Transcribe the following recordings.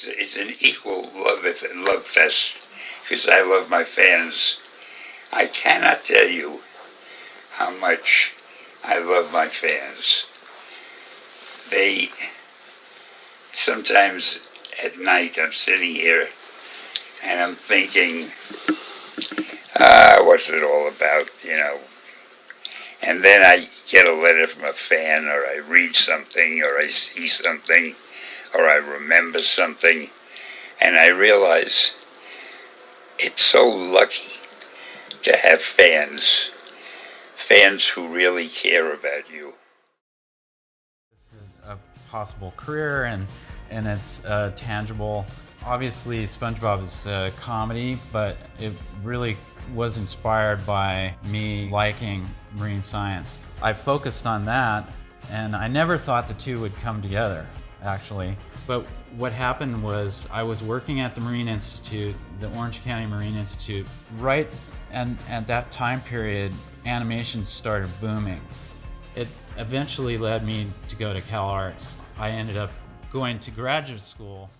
it's an equal love fest, because I love my fans. I cannot tell you how much I love my fans. They, sometimes at night I'm sitting here and I'm thinking, what's it all about, And then I get a letter from a fan, or I read something, or I see something, or I remember something, and I realize it's so lucky to have fans who really care about you. This is a possible career, and it's tangible. Obviously, SpongeBob is a comedy, but it really was inspired by me liking marine science. I focused on that, and I never thought the two would come together, actually. But what happened was I was working at the Marine Institute, the Orange County Marine Institute, right, and at that time period, animation started booming. It eventually led me to go to Cal Arts. I ended up going to graduate school.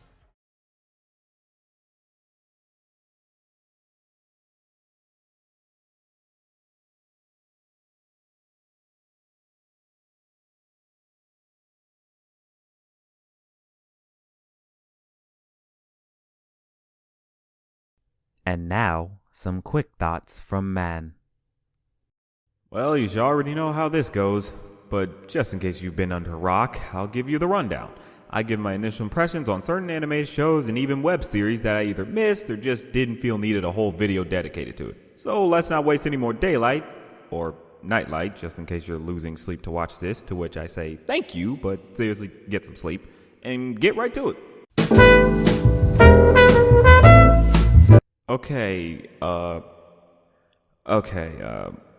And now, some quick thoughts from Man. Well, you should already know how this goes, but just in case you've been under a rock, I'll give you the rundown. I give my initial impressions on certain animated shows and even web series that I either missed or just didn't feel needed a whole video dedicated to it. So let's not waste any more daylight, or nightlight, just in case you're losing sleep to watch this, to which I say thank you, but seriously, get some sleep, and get right to it.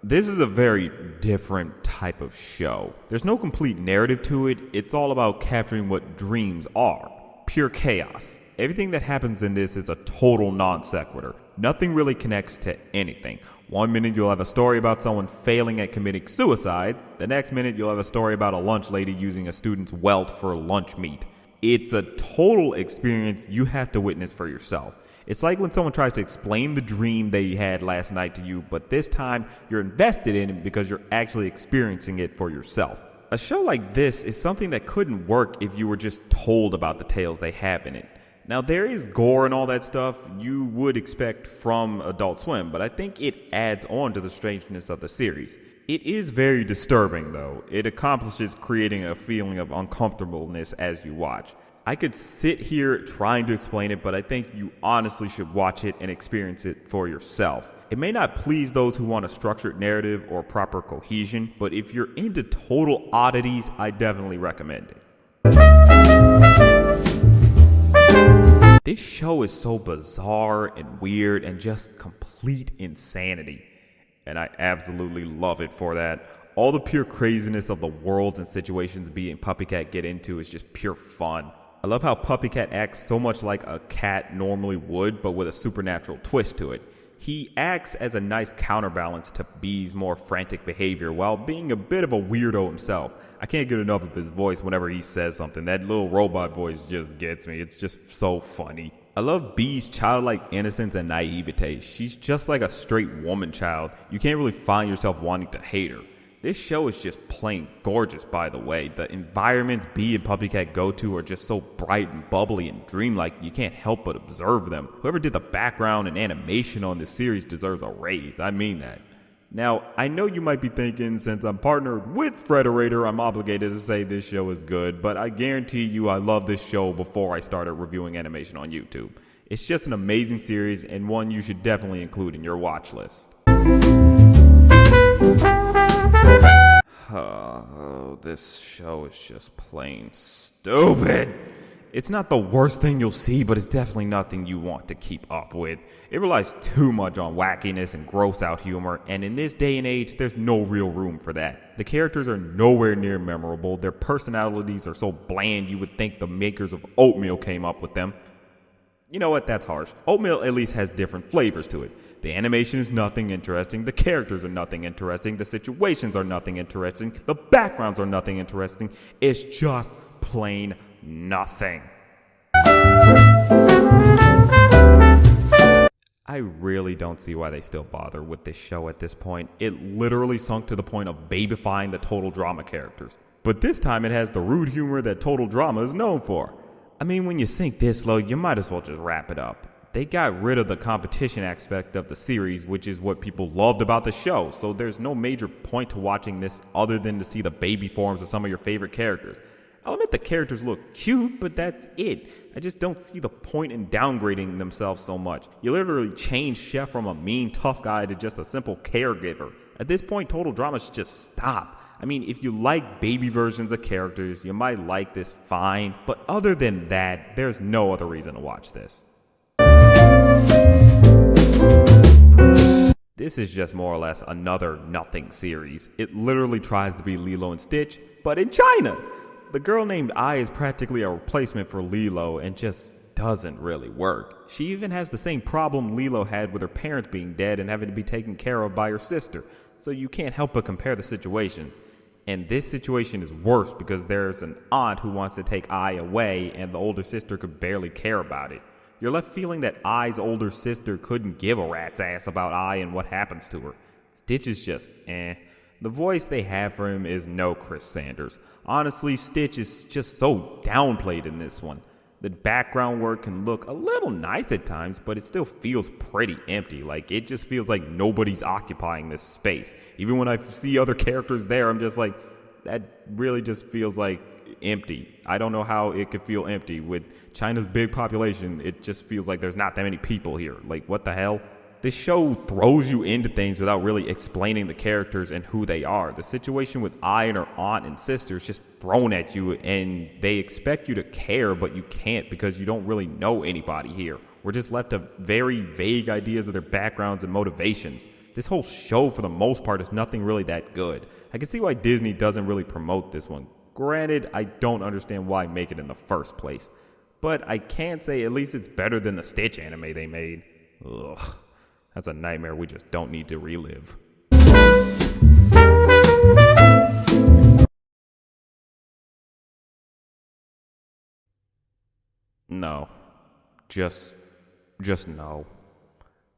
This is a very different type of show. There's no complete narrative to it. It's all about capturing what dreams are. Pure chaos. Everything that happens in this is a total non sequitur. Nothing really connects to anything. One minute you'll have a story about someone failing at committing suicide. The next minute you'll have a story about a lunch lady using a student's welt for lunch meat. It's a total experience you have to witness for yourself. It's like when someone tries to explain the dream they had last night to you, but this time you're invested in it because you're actually experiencing it for yourself. A show like this is something that couldn't work if you were just told about the tales they have in it. Now, there is gore and all that stuff you would expect from Adult Swim, but I think it adds on to the strangeness of the series. It is very disturbing, though. It accomplishes creating a feeling of uncomfortableness as you watch. I could sit here trying to explain it, but I think you honestly should watch it and experience it for yourself. It may not please those who want a structured narrative or proper cohesion, but if you're into total oddities, I definitely recommend it. This show is so bizarre and weird and just complete insanity, and I absolutely love it for that. All the pure craziness of the worlds and situations Bee and Puppycat get into is just pure fun. I love how Puppycat acts so much like a cat normally would, but with a supernatural twist to it. He acts as a nice counterbalance to Bee's more frantic behavior while being a bit of a weirdo himself. I can't get enough of his voice whenever he says something. That little robot voice just gets me. It's just so funny. I love Bee's childlike innocence and naivete. She's just like a straight woman child. You can't really find yourself wanting to hate her. This show is just plain gorgeous, by the way. The environments Bee and Puppycat go to are just so bright and bubbly and dreamlike you can't help but observe them. Whoever did the background and animation on this series deserves a raise. I mean that. Now, I know you might be thinking, since I'm partnered with Frederator, I'm obligated to say this show is good, but I guarantee you I loved this show before I started reviewing animation on YouTube. It's just an amazing series and one you should definitely include in your watch list. Oh, this show is just plain stupid. It's not the worst thing you'll see, but it's definitely nothing you want to keep up with. It relies too much on wackiness and gross out humor, and in this day and age, there's no real room for that. The characters are nowhere near memorable. Their personalities are so bland you would think the makers of Oatmeal came up with them. You know what, that's harsh. Oatmeal at least has different flavors to it. The animation is nothing interesting, the characters are nothing interesting, the situations are nothing interesting, the backgrounds are nothing interesting. It's just plain nothing. really don't see why they still bother with this show at this point. It literally sunk to the point of babyfying the Total Drama characters. But this time it has the rude humor that Total Drama is known for. I mean, when you sink this low, you might as well just wrap it up. They got rid of the competition aspect of the series, which is what people loved about the show, so there's no major point to watching this other than to see the baby forms of some of your favorite characters. I'll admit the characters look cute, but that's it. I just don't see the point in downgrading themselves so much. You literally change Chef from a mean, tough guy to just a simple caregiver. At this point, Total Drama should just stop. I mean, if you like baby versions of characters, you might like this fine, but other than that, there's no other reason to watch this. This is just more or less another nothing series. It literally tries to be Lilo and Stitch, but in China. The girl named Ai is practically a replacement for Lilo and just doesn't really work. She even has the same problem Lilo had with her parents being dead and having to be taken care of by her sister, so you can't help but compare the situations. And this situation is worse because there's an aunt who wants to take Ai away and the older sister could barely care about it. You're left feeling that Ai's older sister couldn't give a rat's ass about Ai and what happens to her. Stitch is just eh. The voice they have for him is no Chris Sanders. Honestly, Stitch is just so downplayed in this one. The background work can look a little nice at times, but it still feels pretty empty. Like, it just feels like nobody's occupying this space. Even when I see other characters there, I'm just like, that really just feels like empty. I don't know how it could feel empty. With China's big population, it just feels like there's not that many people here. Like, what the hell? This show throws you into things without really explaining the characters and who they are. The situation with Ai and her aunt and sister is just thrown at you, and they expect you to care, but you can't because you don't really know anybody here. We're just left to very vague ideas of their backgrounds and motivations. This whole show, for the most part, is nothing really that good. I can see why Disney doesn't really promote this one. Granted, I don't understand why make it in the first place. But I can say at least it's better than the Stitch anime they made. Ugh. That's a nightmare we just don't need to relive. No. Just no.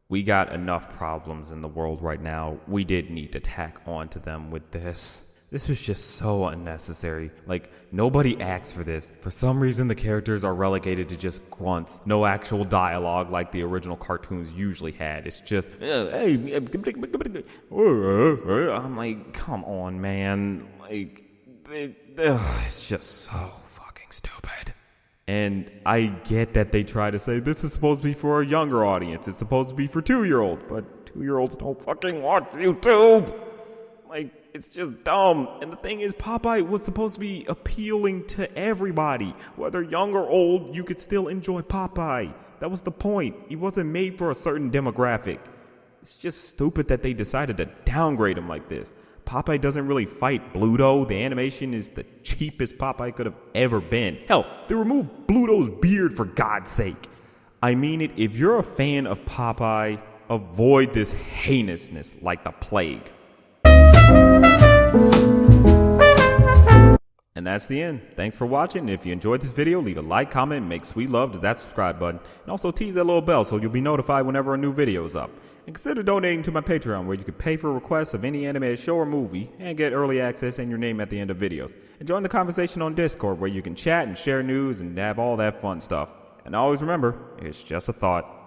We got enough problems in the world right now. We didn't need to tack on to them with this. This was just so unnecessary. Like, nobody asked for this. For some reason, the characters are relegated to just grunts. No actual dialogue like the original cartoons usually had. It's just, hey, I'm like, come on, man. Like, it's just so fucking stupid. And I get that they try to say this is supposed to be for a younger audience. It's supposed to be for 2-year-olds, but 2-year-olds don't fucking watch YouTube. Like, it's just dumb. And the thing is, Popeye was supposed to be appealing to everybody. Whether young or old, you could still enjoy Popeye. That was the point. He wasn't made for a certain demographic. It's just stupid that they decided to downgrade him like this. Popeye doesn't really fight Bluto. The animation is the cheapest Popeye could have ever been. Hell, they removed Bluto's beard for God's sake. I mean it, if you're a fan of Popeye, avoid this heinousness like the plague. And that's the end. Thanks for watching. If you enjoyed this video, leave a like, comment, and make sweet love to that subscribe button. And also tease that little bell so you'll be notified whenever a new video is up. And consider donating to my Patreon, where you can pay for requests of any animated show or movie and get early access and your name at the end of videos. And join the conversation on Discord, where you can chat and share news and have all that fun stuff. And always remember, it's just a thought.